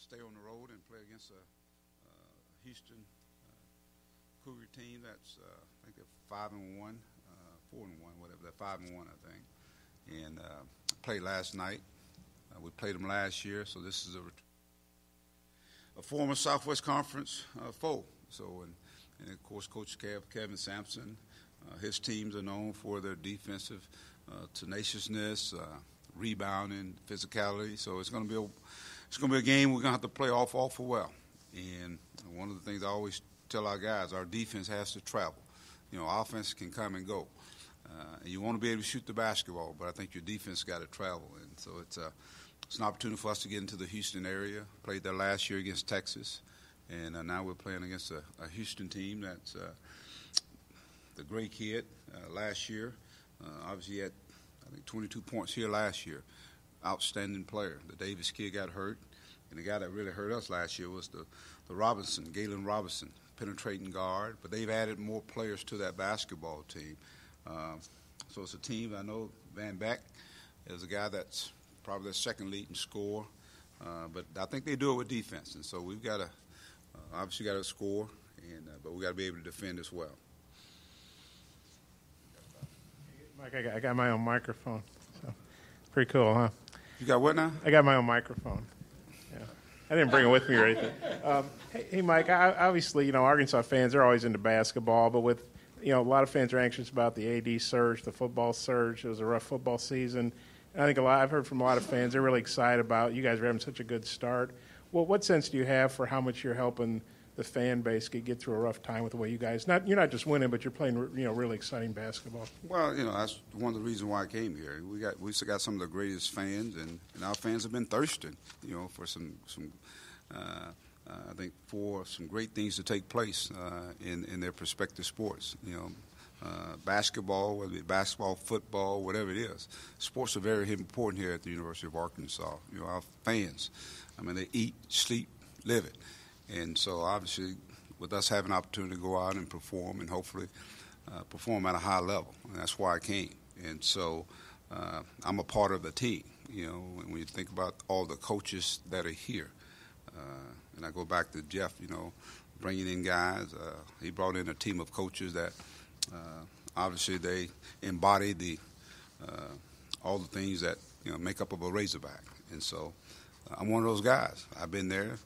stay on the road and play against a Houston Cougar team that's I think they're 5-1, 4-1, whatever. They're 5-1, I think. And played last night. We played them last year, so this is a former Southwest Conference foe. So, and of course, Coach Kevin Sampson, his teams are known for their defensive tenaciousness, rebounding, physicality. So it's going to be a game we're going to have to play awful well. And one of the things I always tell our guys, our defense has to travel. You know, offense can come and go. And you want to be able to shoot the basketball, but I think your defense got to travel. And so it's an opportunity for us to get into the Houston area. Played there last year against Texas, and now we're playing against a Houston team that's the great kid last year. Obviously, he had, I think, 22 points here last year. Outstanding player. The Davis kid got hurt, and the guy that really hurt us last year was the Robinson, Galen Robinson, penetrating guard. But they've added more players to that basketball team. So it's a team. I know Van Beck is a guy that's probably their second leading scorer, but I think they do it with defense. And so we've got to obviously got to score, but we got to be able to defend as well. Mike, I got my own microphone. So pretty cool, huh? You got what now? I got my own microphone. Yeah, I didn't bring it with me or anything. Hey, Mike. Obviously, Arkansas fans are always into basketball, but with a lot of fans are anxious about the AD surge, the football surge. It was a rough football season. And I think I've heard from a lot of fans, they're really excited about you guys are having such a good start. Well, what sense do you have for how much you're helping the fan base get through a rough time with the way you guys, you're not just winning, but you're playing, really exciting basketball? Well, that's one of the reasons why I came here. We still got some of the greatest fans, and our fans have been thirsting, for some I think for some great things to take place in their respective sports. Basketball, whether it be basketball, football, whatever it is. Sports are very important here at the University of Arkansas. Our fans, they eat, sleep, live it. And so obviously with us having an opportunity to go out and perform and hopefully perform at a high level, and that's why I came. And so I'm a part of the team, when you think about all the coaches that are here. And I go back to Jeff, bringing in guys. He brought in a team of coaches that obviously they embody all the things that make up of a Razorback. And so I'm one of those guys. I've been there.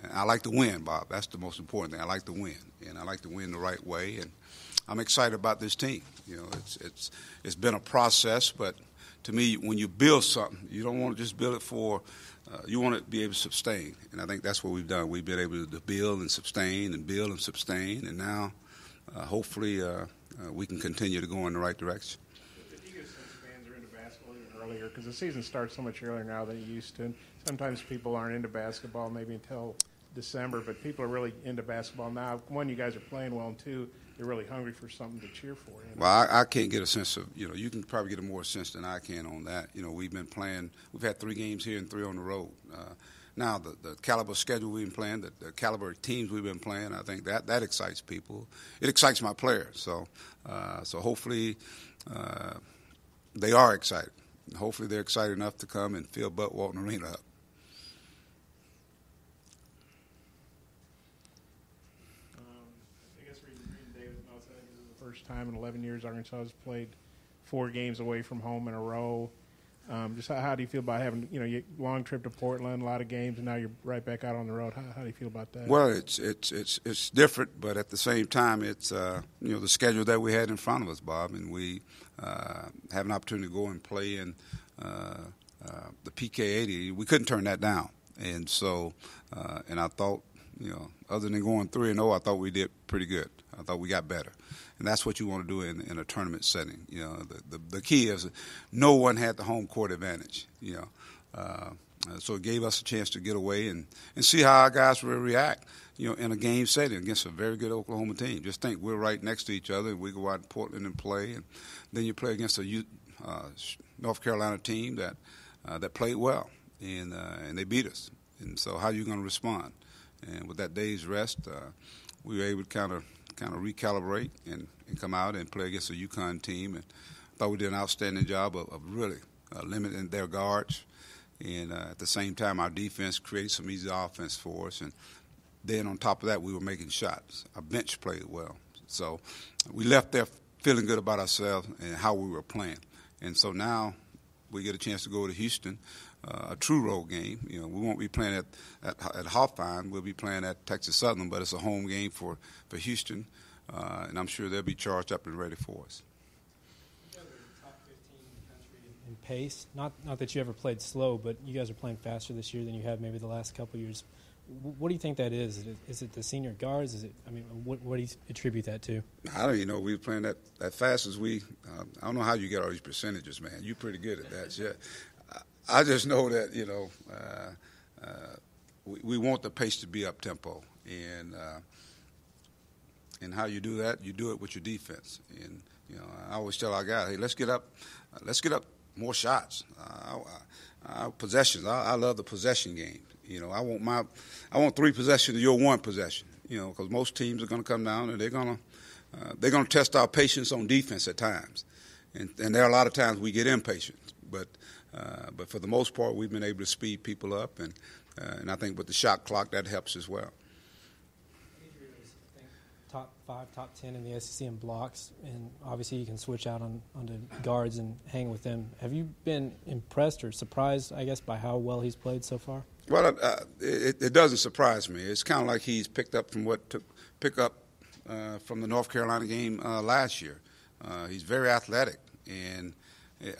And I like to win, Bob. That's the most important thing. I like to win, and I like to win the right way. And I'm excited about this team. It's been a process, but to me, when you build something, you don't want to just build it for. You want to be able to sustain, and I think that's what we've done. We've been able to build and sustain and build and sustain, and now hopefully we can continue to go in the right direction. Do you get a sense fans are into basketball even earlier? Because the season starts so much earlier now than it used to. Sometimes people aren't into basketball maybe until December, but people are really into basketball now. One, you guys are playing well, and two, they're really hungry for something to cheer for. Well, I can't get a sense of, you can probably get a more sense than I can on that. We've been playing, we've had 3 games here and 3 on the road. Now, the caliber schedule we've been playing, the caliber teams we've been playing, I think that excites people. It excites my players. So hopefully they are excited. Hopefully they're excited enough to come and fill Bud Walton Arena up. I guess reading David notes, I think this is the first time in 11 years Arkansas has played 4 games away from home in a row. Just how do you feel about having, long trip to Portland, a lot of games, and now you're right back out on the road? How do you feel about that? Well, it's different, but at the same time, it's the schedule that we had in front of us, Bob, and we have an opportunity to go and play in the PK80. We couldn't turn that down, and so and I thought, other than going 3-0, I thought we did pretty good. I thought we got better. And that's what you want to do in a tournament setting. The key is no one had the home court advantage. So it gave us a chance to get away and see how our guys will react. In a game setting against a very good Oklahoma team. Just think we're right next to each other. And we go out in Portland and play, and then you play against a North Carolina team that played well and they beat us. And so how are you going to respond? And with that day's rest, we were able to kind of recalibrate and come out and play against a UConn team. And I thought we did an outstanding job of really limiting their guards And at the same time, our defense created some easy offense for us. And then on top of that, we were making shots. Our bench played well. So we left there feeling good about ourselves and how we were playing. And so now we get a chance to go to Houston, a true road game. You know, we won't be playing at Hofheim. We'll be playing at Texas Southern, but it's a home game for Houston, and I'm sure they'll be charged up and ready for us. You guys are top 15 in the country in pace. Not that you ever played slow, but you guys are playing faster this year than you have maybe the last couple of years. What do you think that is? Is it the senior guards? What do you attribute that to? I don't even know. We were playing that fast as we. I don't know how you get all these percentages, man. You're pretty good at that. Yeah. I just know that we want the pace to be up tempo, and how you do that, you do it with your defense. And I always tell our guys, hey, let's get up more shots. Our possessions. I love the possession game. I want 3 possessions to your 1 possession. Because most teams are going to come down and they're going to test our patience on defense at times, and there are a lot of times we get impatient. But for the most part, we've been able to speed people up, and I think with the shot clock that helps as well. Adrian is, I think, top 5, top 10 in the SEC in blocks, and obviously you can switch out onto guards and hang with them. Have you been impressed or surprised, I guess, by how well he's played so far? Well, it doesn't surprise me. It's kind of like he's picked up from from the North Carolina game last year. He's very athletic, and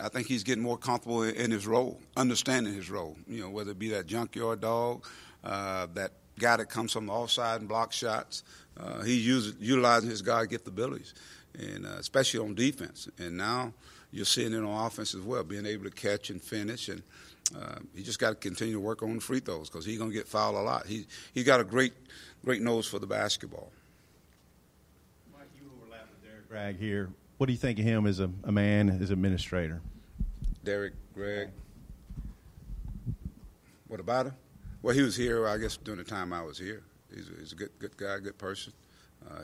I think he's getting more comfortable in his role, understanding his role. Whether it be that junkyard dog, that guy that comes from the offside and blocks shots. He's utilizing his God-gift abilities, and especially on defense. And now you're seeing it on offense as well, being able to catch and finish. And he just got to continue to work on the free throws because he's going to get fouled a lot. He's got a great nose for the basketball. Mike, you overlap with Derek Gragg here. What do you think of him as a man, as administrator? Derek Gragg. What about him? Well, he was here, I guess, during the time I was here. He's a good guy, good person.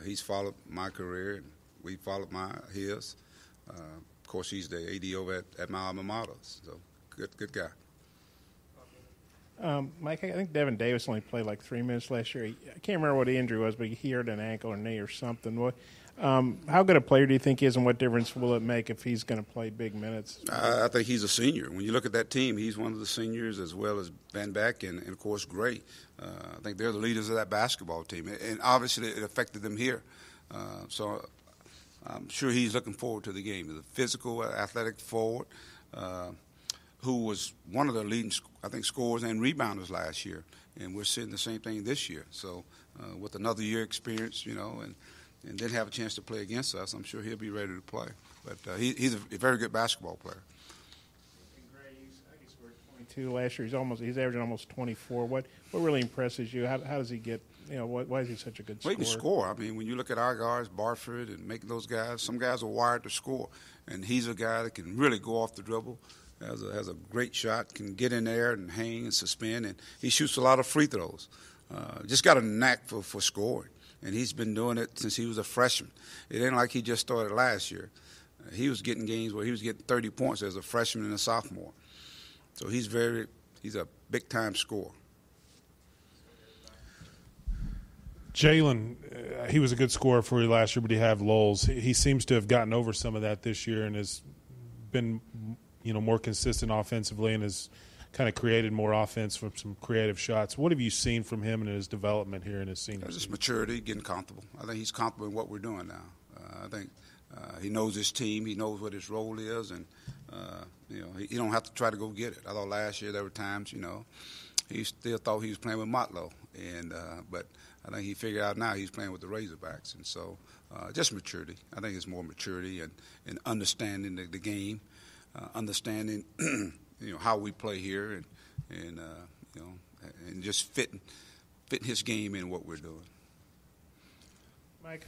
He's followed my career, and we followed his. Of course, he's the AD over at my alma mater, so good guy. Mike, I think Devin Davis only played like 3 minutes last year. I can't remember what the injury was, but he hurt an ankle or knee or something. How good a player do you think he is, and what difference will it make if he's going to play big minutes? I think he's a senior. When you look at that team, he's one of the seniors, as well as Van Beck and of course, Gray. I think they're the leaders of that basketball team, and obviously it affected them here. So I'm sure he's looking forward to the game. He's a physical, athletic forward who was one of the leading, I think, scorers and rebounders last year, and we're seeing the same thing this year. So with another year experience, and didn't have a chance to play against us, I'm sure he'll be ready to play. But he's a very good basketball player. And Gray, I guess we're 22 last year. He's averaging almost 24. What really impresses you? How does he get? Why is he such a good scorer? Well, he can score. I mean, when you look at our guards, Barford and making those guys, some guys are wired to score, and he's a guy that can really go off the dribble. Has a great shot, can get in there and hang and suspend, and he shoots a lot of free throws. Just got a knack for scoring, and he's been doing it since he was a freshman. It ain't like he just started last year. He was getting games where he was getting 30 points as a freshman and a sophomore. So he's a big-time scorer. Jalen, he was a good scorer for you last year, but he had lulls. He seems to have gotten over some of that this year and has been more consistent offensively and has kind of created more offense from some creative shots. What have you seen from him in his development here in his senior season? Just maturity, getting comfortable. I think he's comfortable in what we're doing now. I think he knows his team. He knows what his role is, and he don't have to try to go get it. I thought last year there were times, he still thought he was playing with Motlow, but I think he figured out now he's playing with the Razorbacks, and so just maturity. I think it's more maturity and understanding the game. Understanding, how we play here, and just fitting his game in what we're doing. Mike,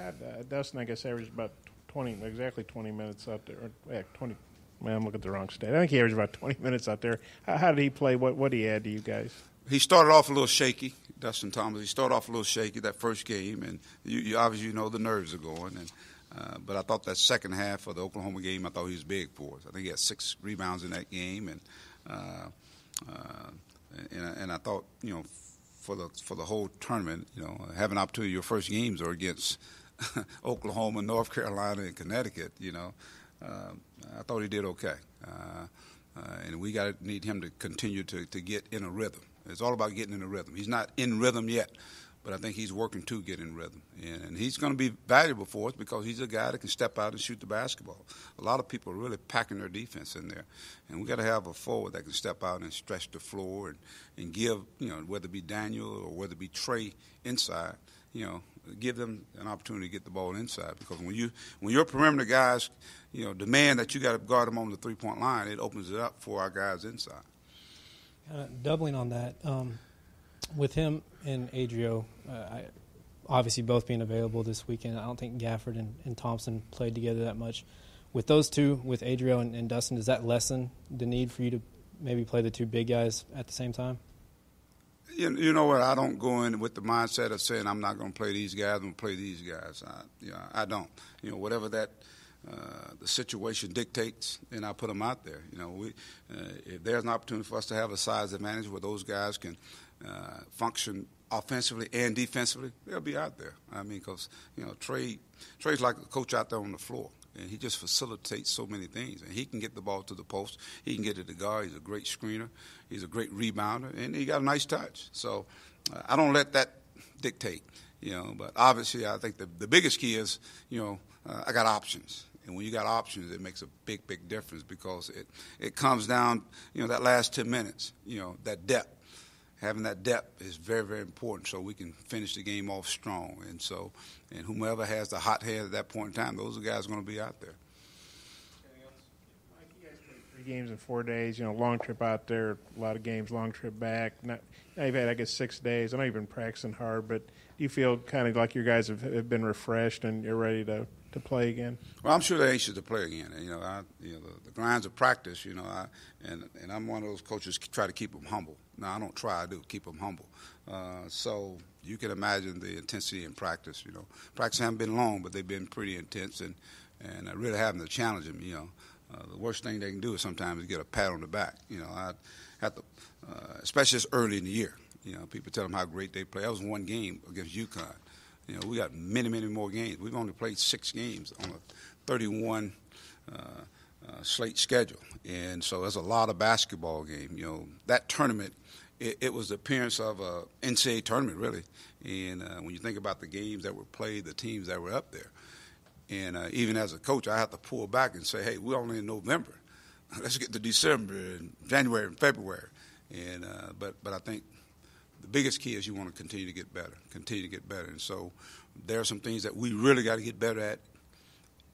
Dustin, I guess, averaged about 20 minutes out there. Or 20. Man, I'm looking at the wrong stat. I think he averaged about 20 minutes out there. How did he play? What did he add to you guys? He started off a little shaky, Dustin Thomas. He started off a little shaky that first game, and you obviously the nerves are going. But I thought that second half of the Oklahoma game, I thought he was big for us. I think he had 6 rebounds in that game, and and I thought, for the whole tournament, having opportunity, your first games are against Oklahoma, North Carolina, and Connecticut. I thought he did okay, and we need him to continue to get in a rhythm. It's all about getting in a rhythm. He's not in rhythm yet, but I think he's working to get in rhythm, and he's going to be valuable for us because he's a guy that can step out and shoot the basketball. A lot of people are really packing their defense in there, and we got to have a forward that can step out and stretch the floor and give, whether it be Daniel or whether it be Trey inside, give them an opportunity to get the ball inside, because when your perimeter guys, demand that you got to guard them on the 3-point line, it opens it up for our guys inside. Doubling on that, with him and Adrio, obviously both being available this weekend, I don't think Gafford and Thompson played together that much. With those two, with Adrio and Dustin, does that lessen the need for you to maybe play the two big guys at the same time? You know what? I don't go in with the mindset of saying I'm not going to play these guys. I'm going to play these guys. I don't. Whatever that the situation dictates, and I put them out there. If there's an opportunity for us to have a size advantage where those guys can function offensively and defensively, they'll be out there. I mean, because Trey's like a coach out there on the floor, and he just facilitates so many things. And he can get the ball to the post. He can get it to guard. He's a great screener. He's a great rebounder, and he got a nice touch. So I don't let that dictate. But obviously, I think the biggest key is, I got options. And when you got options, it makes a big, big difference, because it comes down, that last 10 minutes, that depth. Having that depth is very, very important, so we can finish the game off strong. And whomever has the hot hand at that point in time, those are guys going to be out there. Mike, you guys played 3 games in 4 days. Long trip out there, a lot of games, long trip back. Now you've had, I guess, 6 days. I know you've been practicing hard, but do you feel kind of like your guys have been refreshed and you're ready to play again? Well, I'm sure they're anxious to play again. The grinds of practice. And I'm one of those coaches try to keep them humble. No, I don't try. I do keep them humble. So you can imagine the intensity in practice. Practice haven't been long, but they've been pretty intense, and really having to challenge them. The worst thing they can do is sometimes get a pat on the back. I have to, especially this early in the year. People tell them how great they play. That was one game against UConn. We got many, many more games. We've only played 6 games on a 31 slate schedule, and so there's a lot of basketball game. That tournament, it was the appearance of a NCAA tournament, really. And when you think about the games that were played, the teams that were up there, and even as a coach, I have to pull back and say, hey, we're only in November. Let's get to December and January and February. And but I think the biggest key is you want to continue to get better. And so there are some things that we really got to get better at,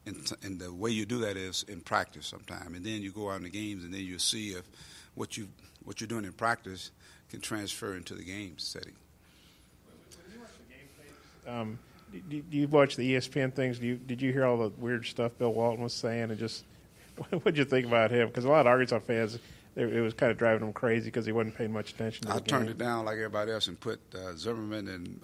and the way you do that is in practice sometime. And then you go out in the games, and then you see if what you're doing in practice can transfer into the game setting. When you watch the game tapes, do you watch the ESPN things? Did you hear all the weird stuff Bill Walton was saying? And just what did you think about him? Because a lot of Arkansas fans, it was kind of driving them crazy because he wasn't paying much attention to the game. I turned it down like everybody else and put Zimmerman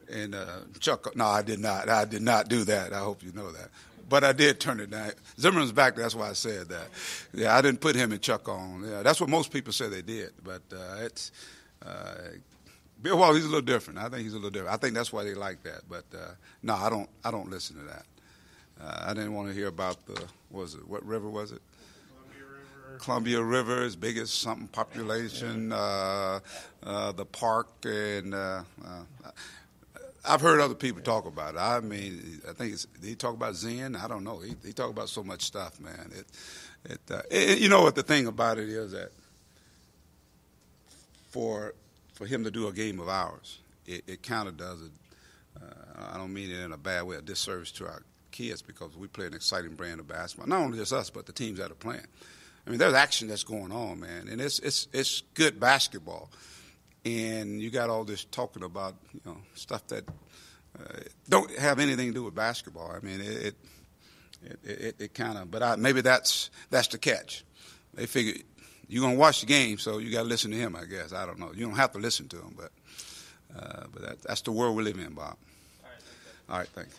and Chuck. No, I did not. I did not do that. I hope you know that. But I did turn it down. Zimmerman's back. That's why I said that. Yeah, I didn't put him and Chuck on. Yeah, that's what most people say they did. But it's Bill Walton. He's a little different. I think he's a little different. I think that's why they like that. But no, I don't listen to that. I didn't want to hear about what river was it? Columbia River is biggest something population, the park, and I've heard other people talk about it. I mean, I think they talk about Zen. I don't know. He talk about so much stuff, man. You know what the thing about it is, that for him to do a game of ours, it kind of does it. I don't mean it in a bad way, a disservice to our kids, because we play an exciting brand of basketball. Not only just us, but the teams that are playing. I mean, there's action that's going on, man, and it's good basketball. And you got all this talking about, stuff that don't have anything to do with basketball. I mean, it kind of, but maybe that's the catch. They figure you're gonna watch the game, so you got to listen to him. I guess I don't know. You don't have to listen to him, but that's the world we live in, Bob. All right, thank you.